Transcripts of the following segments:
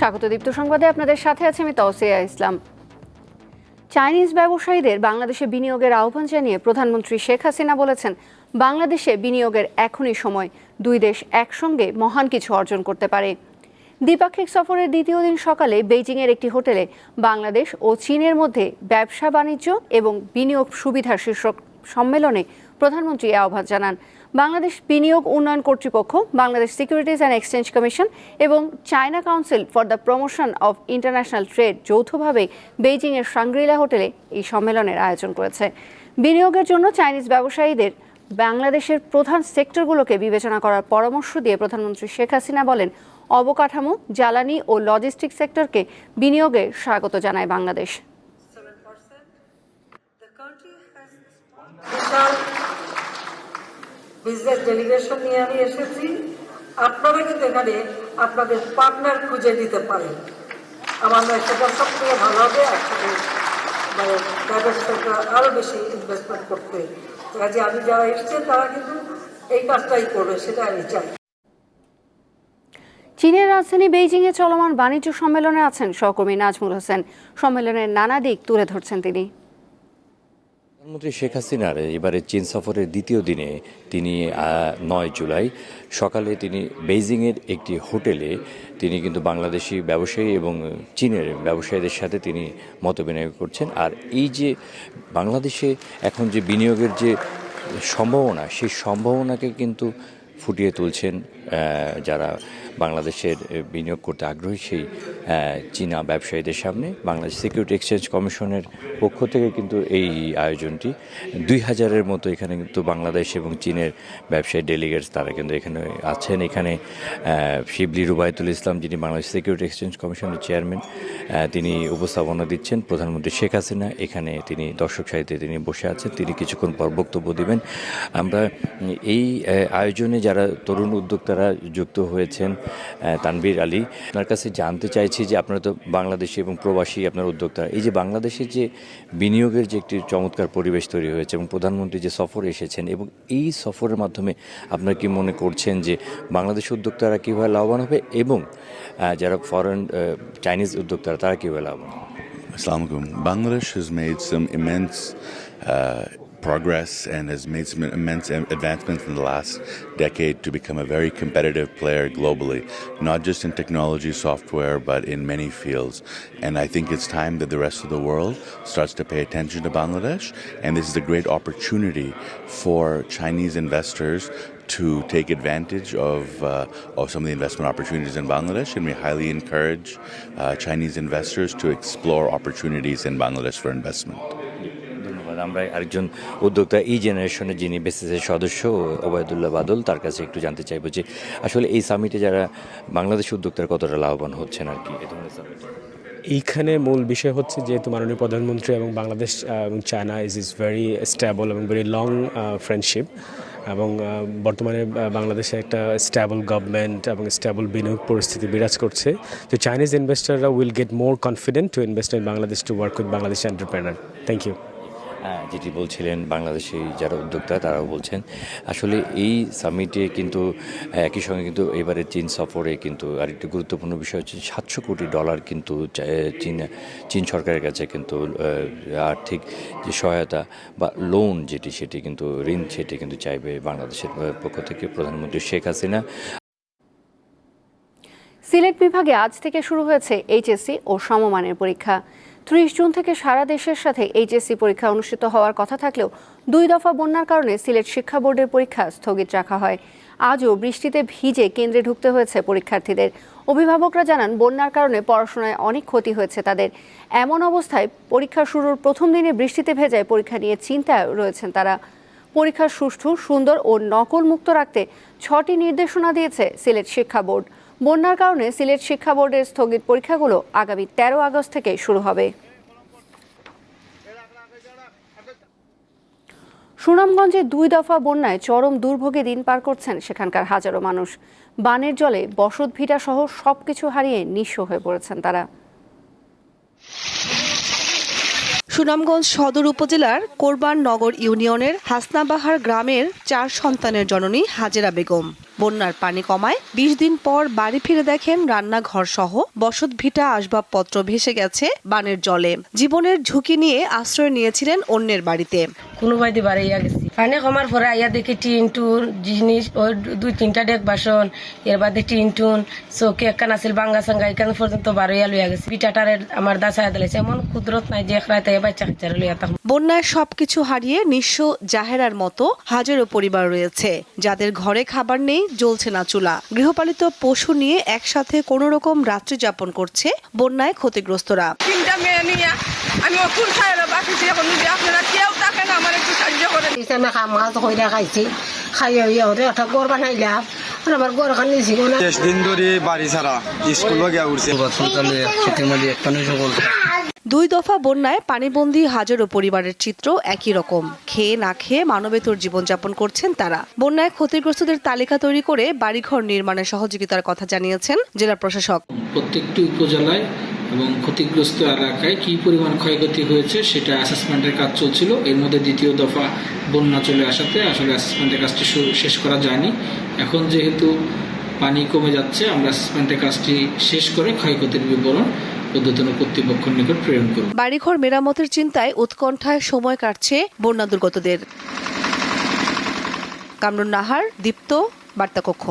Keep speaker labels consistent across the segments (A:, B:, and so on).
A: স্বাগত দীপ্ত সংবাদে আপনাদের সাথে আছে আমি তৌসিয়া ইসলাম। চাইনিজ ব্যবসায়ীদের বাংলাদেশে বিনিয়োগের আহ্বান জানিয়ে প্রধানমন্ত্রী শেখ হাসিনা বলেছেন, বাংলাদেশে বিনিয়োগের এখনই সময়, দুই দেশ একসঙ্গে মহান কিছু অর্জন করতে পারে। দ্বিপাক্ষিক সফরের দ্বিতীয় দিন সকালে বেইজিংয়ের একটি হোটেলে বাংলাদেশ ও চীনের মধ্যে ব্যবসা বাণিজ্য এবং বিনিয়োগ সুবিধা শীর্ষক সম্মেলনে প্রধানমন্ত্রী এই আহ্বান জানান। বাংলাদেশ বিনিয়োগ উন্নয়ন কর্তৃপক্ষ, Bangladesh securities and exchange commission এবং China council for the promotion of international trade যৌথভাবে বেইজিংয়ের শাংগ্রিলা হোটেলে এই সম্মেলনের আয়োজন করেছে। বিনিয়োগের জন্য চাইনিজ ব্যবসায়ীদের বাংলাদেশের প্রধান সেক্টরগুলোকে বিবেচনা করার পরামর্শ দিয়ে প্রধানমন্ত্রী শেখ হাসিনা বলেন, অবকাঠামো, জ্বালানি ও লজিস্টিক্স সেক্টরকে বিনিয়োগে স্বাগত জানায় বাংলাদেশ।
B: বিজনেস ডেলিগেশন নিয়ে আমি এসেছি, আপনারা কিন্তু এখানে আপনাদের পার্টনার খুঁজে দিতে পারেন। আমার সেটা সবথেকে ভালো হবে, আসলে ব্যবসাটা আরো বেশি ইনভেস্টমেন্ট করতে। কাজে আমি যারা এসেছেন তারা কিন্তু এই কাজটাই করবে, সেটা আমি চাই।
A: চীনের রাজধানী বেইজিংয়ে চলমান বাণিজ্য সম্মেলনে আছেন সহকর্মী নাজমুল হোসেন। সম্মেলনের নানা দিক তুলে ধরছেন তিনি।
C: প্রধানমন্ত্রী শেখ হাসিনার এবারে চীন সফরের দ্বিতীয় দিনে তিনি 9 জুলাই সকালে তিনি বেইজিংয়ের একটি হোটেলে তিনি কিন্তু বাংলাদেশি ব্যবসায়ী এবং চীনের ব্যবসায়ীদের সাথে তিনি মতবিনিময় করছেন। আর এই যে বাংলাদেশে এখন যে বিনিয়োগের যে সম্ভাবনা, সেই সম্ভাবনাকে কিন্তু ফুটিয়ে তুলছেন যারা বাংলাদেশের বিনিয়োগ করতে আগ্রহী সেই চীনা ব্যবসায়ীদের সামনে। বাংলাদেশ সিকিউরিটি এক্সচেঞ্জ কমিশনের পক্ষ থেকে কিন্তু এই আয়োজনটি 2000-এর মতো এখানে কিন্তু বাংলাদেশ এবং চীনের ব্যবসায়ী ডেলিগেটস তারা কিন্তু এখানে আছেন। এখানে শিবলি রুবায়তুল ইসলাম, যিনি বাংলাদেশ সিকিউরিটি এক্সচেঞ্জ কমিশনের চেয়ারম্যান, তিনি উপস্থাপনা দিচ্ছেন। প্রধানমন্ত্রী শেখ হাসিনা এখানে তিনি দর্শক সারিতে তিনি বসে আছেন, তিনি কিছুক্ষণ পর বক্তব্য দেবেন। আমরা এই আয়োজনে যারা তরুণ উদ্যোক্তারা যুক্ত হয়েছেন, তানভীর আলী, আপনার কাছে জানতে চাইছি যে আপনারা তো বাংলাদেশি এবং প্রবাসী আপনার উদ্যোক্তা, এই যে বাংলাদেশের যে বিনিয়োগের যে একটি চমৎকার পরিবেশ তৈরি হয়েছে এবং প্রধানমন্ত্রী যে সফরে এসেছেন, এবং এই সফরের মাধ্যমে আপনারা কি মনে করছেন যে বাংলাদেশ উদ্যোক্তারা কীভাবে লাভবান হবে এবং যারা ফরেন চাইনিজ উদ্যোক্তারা তারা কীভাবে লাভবান হবে?
D: Assalamu alaikum. Bangladesh has made some immense progress and has made some immense advancements in the last decade to become a very competitive player globally, not just in technology, software, but in many fields. And I think it's time that the rest of the world starts to pay attention to Bangladesh. And this is a great opportunity for Chinese investors to take advantage of some of the investment opportunities in Bangladesh, and we highly encourage Chinese investors to explore opportunities in Bangladesh for investment.
C: আমরা আরেকজন উদ্যোক্তা এই জেনারেশনের যিনি বেসিসের সদস্য ওবায়দুল্লাহ বাদল, তার কাছে একটু জানতে চাইবো যে আসলে এই সামিটে যারা বাংলাদেশ উদ্যোক্তারা কতটা লাভবান হচ্ছেন আর কি এই ধরনের সামিটে।
E: এইখানে মূল বিষয় হচ্ছে যেহেতু মাননীয় প্রধানমন্ত্রী এবং বাংলাদেশ এবং চায়না ইজ ভেরি স্টেবল এবং ভেরি লং ফ্রেন্ডশিপ, এবং বর্তমানে বাংলাদেশে একটা স্টেবল গভর্নমেন্ট এবং স্টেবল বিনিয়োগ পরিস্থিতি বিরাজ করছে। তো চাইনিজ ইনভেস্টাররা will get more confident to invest in Bangladesh to work with Bangladesh entrepreneur. Thank you.
C: যেটি বলছিলেন বাংলাদেশি যারা উদ্যোক্তা তারাও বলছেন আসলে এই সামিটে কিন্তু একই সঙ্গে কিন্তু এবারে চীন সফরে কিন্তু আরেকটি গুরুত্বপূর্ণ বিষয় হচ্ছে $700 কোটি কিন্তু চীন সরকারের কাছে কিন্তু আর্থিক যে সহায়তা বা লোন যেটি সেটি কিন্তু ঋণ সেটি কিন্তু চাইবে বাংলাদেশের পক্ষ থেকে প্রধানমন্ত্রী শেখ হাসিনা।
A: সিলেট বিভাগে আজ থেকে শুরু হয়েছে এইচএসসি ও সমমানের পরীক্ষা। 30 জুন থেকে সারা দেশের সাথে এইচএসসি পরীক্ষা অনুষ্ঠিত হওয়ার কথা থাকলেও 2 দফা বন্যার কারণে সিলেট শিক্ষা বোর্ডের পরীক্ষা স্থগিত রাখা হয়। আজও বৃষ্টিতে ভিজে কেন্দ্রে ঢুকতে হয়েছে পরীক্ষার্থীদের। অভিভাবকরা জানান, বন্যার কারণে পড়াশোনায় অনেক ক্ষতি হয়েছে তাদের। এমন অবস্থায় পরীক্ষা শুরুর প্রথম দিনে বৃষ্টিতে ভেজায় পরীক্ষা নিয়ে চিন্তায় রয়েছেন তারা। পরীক্ষা সুষ্ঠু, সুন্দর ও নকল মুক্ত রাখতে 6টি নির্দেশনা দিয়েছে সিলেট শিক্ষা বোর্ড। বন্যার কারণে সিলেট শিক্ষা বোর্ডের স্থগিত পরীক্ষাগুলো আগামী 13 আগস্ট থেকে শুরু হবে। সুনামগঞ্জে 2 দফা বন্যায় চরম দুর্ভোগে দিন পার করছেন সেখানকার হাজারো মানুষ। বানের জলে বসত ভিটা সহ সবকিছু হারিয়ে নিঃস্ব হয়ে পড়েছেন তারা।
F: সুনামগঞ্জ সদর উপজেলার কোরবান নগর ইউনিয়নের হাসনাবাহার গ্রামের 4 সন্তানের জননী হাজেরা বেগম বন্যার পানি কমায় ২০ দিন পর বাড়ি ফিরে দেখেন রান্নাঘর সহ বসতভিটা আসবাবপত্র ভেসে গেছে বানের জলে। জীবনের ঝুঁকি নিয়ে আশ্রয় নিয়েছিলেন অন্যের বাড়িতে।
G: কোনো বাইদি বাড়াইয়া গেছি পানি কমার পরে আইয়া দেখি টিন টুন জিনিস ওই 2-3টা ডেক বাসন এর বাদে টিন টুন চৌকি একখান আছিল বাঙ্গা সাঙ্গা এখান পর্যন্ত বারোইয়া লইয়া গেছে। পিঠাটারে আমার দাসায় দিলাইছে, এমন কুদরত নাই যে এক রাতে বাচ্চা কাচ্চারে লইয়া থাকবো।
F: বন্যায় সবকিছু হারিয়ে নিঃস্ব জাহেরার মতো হাজারো পরিবার রয়েছে যাদের ঘরে খাবার নেই, জ্বলছে না চুলা। গৃহপালিত পশু নিয়ে একসাথে কোনো রকম রাত্রি যাপন করছে বন্যায় ক্ষতিগ্রস্তরা।
H: 3টা মেয়ে নিয়ে আমি অকুল খাইলে বাকিছি, এখন যদি আপনারা কেউ থাকেন আমার একটু সাহায্য করেন।
G: আমি খাম খাওয়া কইরা খাইছি, খাইয়া ওরে একটা গড় বানাইলাম, আমার গড় খান নিয়েছি।
I: 10 দিন ধরে বাড়ি ছাড়া, স্কুলে গিয়া উঠছে।
F: দুই দফা বন্যায় পানিবন্দী হাজারো পরিবারের চিত্র একই রকম। খেয়ে না খেয়ে মানবেতর জীবনযাপন করছেন তারা। বন্যায় ক্ষতিগ্রস্তদের তালিকা তৈরি করে বাড়িঘর নির্মাণে সহযোগিতার কথা জানিয়েছেন জেলা প্রশাসক।
J: প্রত্যেকটি উপজেলায় এবং ক্ষতিগ্রস্ত এলাকায় কী পরিমাণ ক্ষয়ক্ষতি হয়েছে সেটা অ্যাসেসমেন্টের কাজ চলছিল। এর মধ্যে দ্বিতীয় দফা বন্যা চলে আসাতে আসলে অ্যাসেসমেন্টের কাজটি শেষ করা যায়নি। এখন যেহেতু পানি কমে যাচ্ছে, আমরা অ্যাসেসমেন্টের কাজটি শেষ করে ক্ষয়ক্ষতির বিবরণ ঊর্ধ্বতন কর্তৃপক্ষের নিকট প্রেরণ করব।
F: বাড়িঘর মেরামতের চিন্তায় উৎকণ্ঠায় সময় কাটছে বন্যা দুর্গতদের। কামরুন নাহার, দীপ্ত, বার্তাকক্ষ।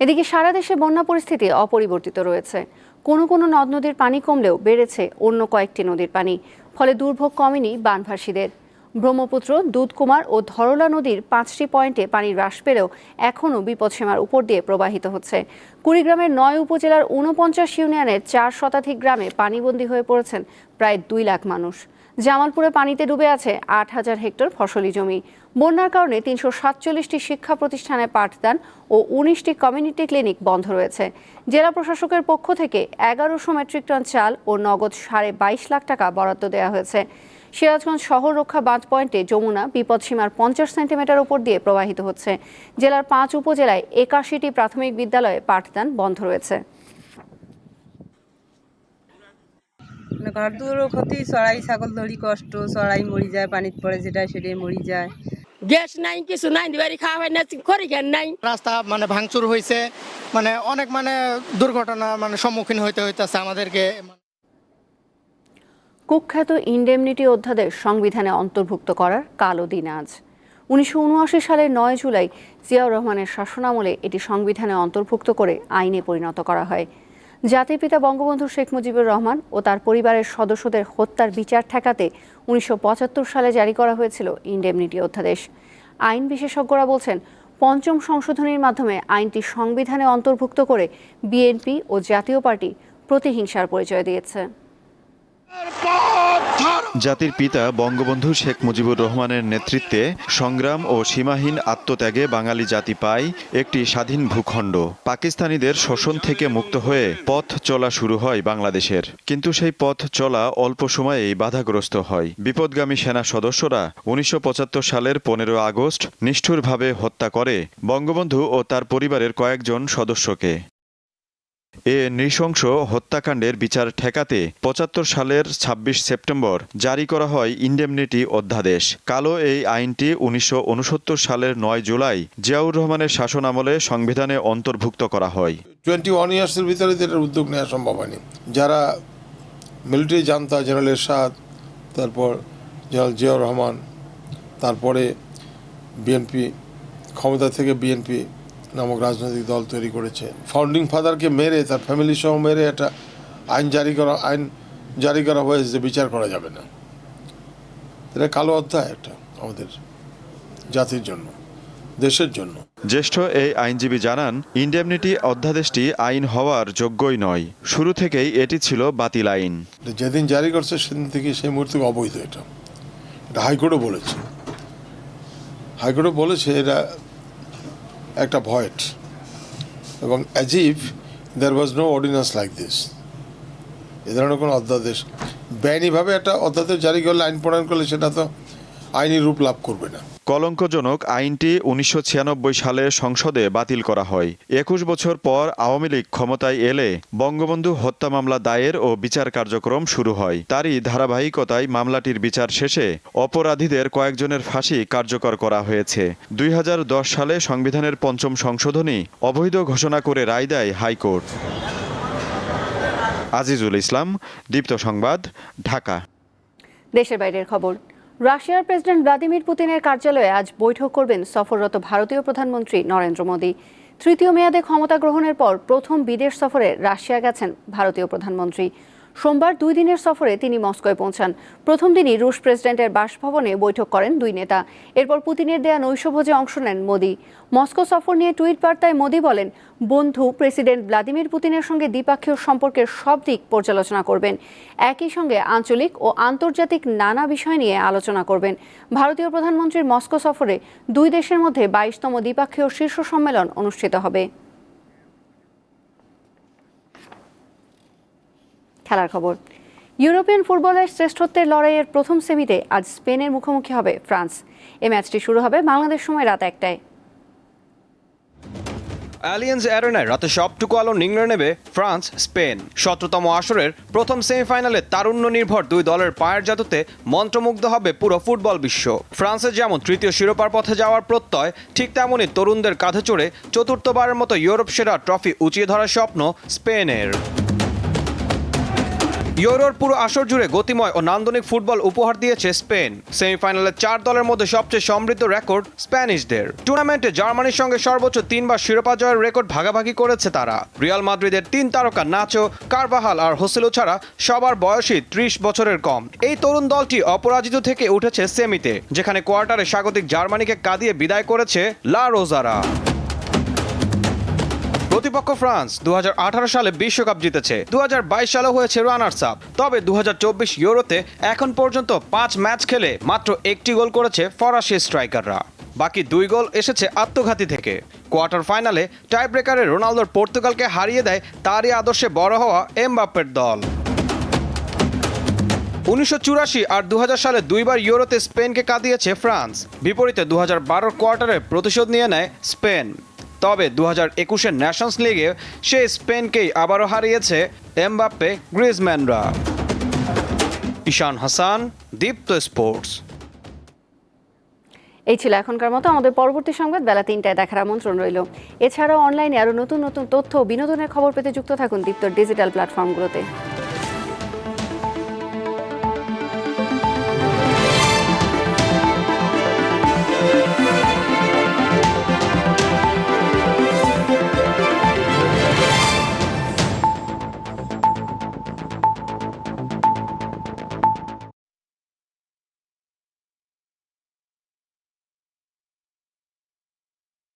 A: এদিকে সারা দেশে বন্যা পরিস্থিতি অপরিবর্তিত রয়েছে। কোনো কোনো নদ নদীর পানি কমলেও বেড়েছে অন্য কয়েকটি নদীর পানি, ফলে দুর্ভোগ কমেনি বানভাসীদের। ব্রহ্মপুত্র, দুধকুমার ও ধরলা নদীর 5টি পয়েন্টে পানি হ্রাস পেলেও এখনও বিপদসীমার উপর দিয়ে প্রবাহিত হচ্ছে। কুড়িগ্রামের 9 উপজেলার 49 ইউনিয়নের 4 শতাধিক গ্রামে পানিবন্দী হয়ে পড়েছেন প্রায় 2 লাখ মানুষ। জামালপুরে পানিতে ডুবে আছে 8,000 হেক্টর ফসলি জমি। বন্যার কারণে 347টি শিক্ষা প্রতিষ্ঠানে পাঠদান ও 19টি কমিউনিটি ক্লিনিক বন্ধ রয়েছে। জেলা প্রশাসকের পক্ষ থেকে 1100 মেট্রিক টন চাল ও নগদ 22.5 লাখ টাকা বরাদ্দ দেওয়া হয়েছে। সিরাজগঞ্জ শহর রক্ষা বাঁধ পয়েন্টে যমুনা বিপদসীমার 50 সেন্টিমিটার উপর দিয়ে প্রবাহিত হচ্ছে। জেলার 5 উপজেলায় 81টি প্রাথমিক বিদ্যালয়ে পাঠদান বন্ধ রয়েছে।
K: ঘর দুয়ারও ক্ষতি, চড়াই ছাগল ধরি কষ্ট, চড়াই মরি যায়, পানিতে পড়ে যেটা সেটাই মরি যায়।
G: গ্যাস নাই, কিছু নাই, দিবারি খাওয়া হয় না, খড়ি জ্ঞান নাই।
L: রাস্তা ভাঙচুর হয়েছে, অনেক দুর্ঘটনা সম্মুখীন হইতে হইতেছে আমাদেরকে।
A: কুখ্যাত ইনডেমনিটি অধ্যাদেশ সংবিধানে অন্তর্ভুক্ত করার কালো দিন আজ। 1979 সালের 9 জুলাই জিয়াউর রহমানের শাসনামলে এটি সংবিধানে অন্তর্ভুক্ত করে আইনে পরিণত করা হয়। জাতির পিতা বঙ্গবন্ধু শেখ মুজিবুর রহমান ও তার পরিবারের সদস্যদের হত্যার বিচার ঠেকাতে 1975 সালে জারি করা হয়েছিল ইনডেমনিটি অধ্যাদেশ। আইন বিশেষজ্ঞরা বলছেন, 5ম সংশোধনীর মাধ্যমে আইনটি সংবিধানে অন্তর্ভুক্ত করে বিএনপি ও জাতীয় পার্টি প্রতিহিংসার পরিচয় দিয়েছে।
M: জাতির পিতা বঙ্গবন্ধু শেখ মুজিবুর রহমানের নেতৃত্বে সংগ্রাম ও সীমাহীন আত্মত্যাগে বাঙালি জাতি পায় একটি স্বাধীন ভূখণ্ড। পাকিস্তানিদের শোষণ থেকে মুক্ত হয়ে পথ চলা শুরু হয় বাংলাদেশের। কিন্তু সেই পথ চলা অল্প সময়েই বাধাগ্রস্ত হয়। বিপদগামী সেনা সদস্যরা 1975 সালের 15 আগস্ট নিষ্ঠুরভাবে হত্যা করে বঙ্গবন্ধু ও তার পরিবারের কয়েকজন সদস্যকে। এ নৃশংস হত্যাকাণ্ডের বিচার ঠেকাতে 75 সালের 26 সেপ্টেম্বর জারি করা হয় ইনডেমনিটি অধ্যাদেশ। কালো এই আইনটি 1969 সালের 9 জুলাই জিয়াউর রহমানের শাসন আমলে সংবিধানে অন্তর্ভুক্ত করা হয়।
N: 21 ইয়ার্সের ভিতরে এটার উদ্যোগ নেওয়া সম্ভব হয়নি। যারা মিলিটারি জান্তা, জেনারেল এরশাদ, তারপর জেনারেল জিয়াউর রহমান, তারপরে বিএনপি, ক্ষমতা থেকে বিএনপি নামক রাজনৈতিক দল তৈরি করেছে। ফাউন্ডিং ফাদারকে মেরে, তার ফ্যামিলি সহ মেরে একটা আইন জারি করা হয়েছে যে বিচার করা যাবে না। এটা কালো অধ্যায় একটা আমাদের জাতির জন্য, দেশের জন্য।
M: জ্যেষ্ঠ এই আইনজীবী জানান, ইনডেমনিটি অধ্যাদেশটি আইন হওয়ার যোগ্যই নয়। শুরু থেকেই এটি ছিল বাতিল আইন।
N: যেদিন জারি করছে সেদিন থেকে সেই মুহূর্তে অবৈধ। এটা হাইকোর্টও বলেছে এটা একটা ভয়েড, এবং as if there was no ordinance like this. এ ধরনের কোনো অধ্যাদেশ বেআইনিভাবে একটা অধ্যাদেশ জারি করলে, আইন প্রণয়ন করলে সেটা তো আইনি রূপ লাভ করবে না।
M: কলঙ্কজনক আইনটি 1996 সালে সংসদে বাতিল করা হয়। 21 বছর পর আওয়ামী লীগ ক্ষমতায় এলে বঙ্গবন্ধু হত্যা মামলা দায়ের ও বিচার কার্যক্রম শুরু হয়। তারই ধারাবাহিকতায় মামলাটির বিচার শেষে অপরাধীদের কয়েকজনের ফাঁসি কার্যকর করা হয়েছে। 2010 সালে সংবিধানের 5ম সংশোধনী অবৈধ ঘোষণা করে রায় দেয় হাইকোর্ট। আজিজুল ইসলাম, দীপ্ত সংবাদ, ঢাকা।
A: দেশের বাইরের খবর। রাশিয়ার প্রেসিডেন্ট ভ্লাদিমির পুতিনের কার্যালয়ে আজ বৈঠক করবেন সফররত ভারতীয় প্রধানমন্ত্রী নরেন্দ্র মোদী। তৃতীয় মেয়াদে ক্ষমতা গ্রহণের পর প্রথম বিদেশ সফরে রাশিয়া গেছেন ভারতীয় প্রধানমন্ত্রী। সোমবার 2 দিনের সফরে তিনি মস্কোয় পৌঁছান। প্রথম দিনই রুশ প্রেসিডেন্টের বাসভবনে বৈঠক করেন দুই নেতা। এরপর পুতিনের দেয়া নৈশভোজে অংশ নেন মোদী। মস্কো সফর নিয়ে টুইট বার্তায় মোদী বলেন, বন্ধু প্রেসিডেন্ট ভ্লাদিমির পুতিনের সঙ্গে দ্বিপাক্ষিক সম্পর্কের সব দিক পর্যালোচনা করবেন। একই সঙ্গে আঞ্চলিক ও আন্তর্জাতিক নানা বিষয় নিয়ে আলোচনা করবেন। ভারতীয় প্রধানমন্ত্রীর মস্কো সফরে দুই দেশের মধ্যে 22তম দ্বিপাক্ষিক শীর্ষ সম্মেলন অনুষ্ঠিত হবে। খেলার খবর। ইউরোপিয়ান ফুটবলের শ্রেষ্ঠত্বের লড়াইয়ের প্রথম সেমিতে আজ স্পেনের মুখোমুখি হবে ফ্রান্স। এই ম্যাচটি শুরু হবে বাংলাদেশ সময় রাত 1টায়।
O: অ্যালিয়েন্স অ্যারেনায় রাতে সবটুকু আলো নিংড়ে নেবে ফ্রান্স স্পেন। 17তম আসরের প্রথম সেমিফাইনালে তারুণ্য নির্ভর দুই দলের পায়ের জাদুতে মন্ত্রমুগ্ধ হবে পুরো ফুটবল বিশ্ব। ফ্রান্সের যেমন তৃতীয় শিরোপার পথে যাওয়ার প্রত্যয়, ঠিক তেমনই তরুণদের কাঁধে চড়ে চতুর্থবারের মতো ইউরোপ সেরা ট্রফি উঁচিয়ে ধরার স্বপ্ন স্পেনের। ইউরোর পুরো আসর জুড়ে গতিময় ও নান্দনিক ফুটবল উপহার দিয়েছে স্পেন। সেমিফাইনালের 4 দলের মধ্যে সবচেয়ে সমৃদ্ধ রেকর্ড স্প্যানিশদের। টুর্নামেন্টে জার্মানির সঙ্গে সর্বোচ্চ 3 বার শিরোপা জয়ের রেকর্ড ভাগাভাগি করেছে তারা। রিয়াল মাদ্রিদের 3 তারকা নাচো, কারভাহাল আর হোসেলো ছাড়া সবার বয়সই 30 বছরের কম। এই তরুণ দলটি অপরাজিত থেকে উঠেছে সেমিতে, যেখানে কোয়ার্টারে স্বাগতিক জার্মানিকে কাঁদিয়ে বিদায় করেছে লা রোজারা। প্রতিপক্ষ ফ্রান্স 2018 সালে বিশ্বকাপ জিতেছে, 2022 সালে হয়েছে রানার্স আপ। তবে 2024 ইউরোতে এখন পর্যন্ত 5 ম্যাচ খেলে মাত্র 1টি গোল করেছে ফরাসি স্ট্রাইকাররা। বাকি 2 গোল এসেছে আত্মঘাতী থেকে। কোয়ার্টার ফাইনালে টাই ব্রেকারে রোনালদোর পর্তুগালকে হারিয়ে দেয় তারই আদর্শে বড় হওয়া এমবাপ্পের দল। 1984 আর 2000 সালে 2 বার ইউরোতে স্পেনকে কাঁদিয়েছে ফ্রান্স। বিপরীতে 2012 কোয়ার্টারে প্রতিশোধ নিয়ে নেয় স্পেন। তবে 2021 ন্যাশনস লিগে সে স্পেনকেই আবারও হারিয়েছে এমবাপ্পে গ্রিজম্যানরা। ঈশান হাসান, দীপ্ত স্পোর্টস।
A: এই ছিল এখনকার মতো। আমাদের পরবর্তী সংবাদ বেলা 3টায় দেখার আমন্ত্রণ রইল। এছাড়াও অনলাইনে আরও নতুন নতুন তথ্য ও বিনোদনের খবর পেতে যুক্ত থাকুন দীপ্তর ডিজিটাল প্ল্যাটফর্মগুলোতে।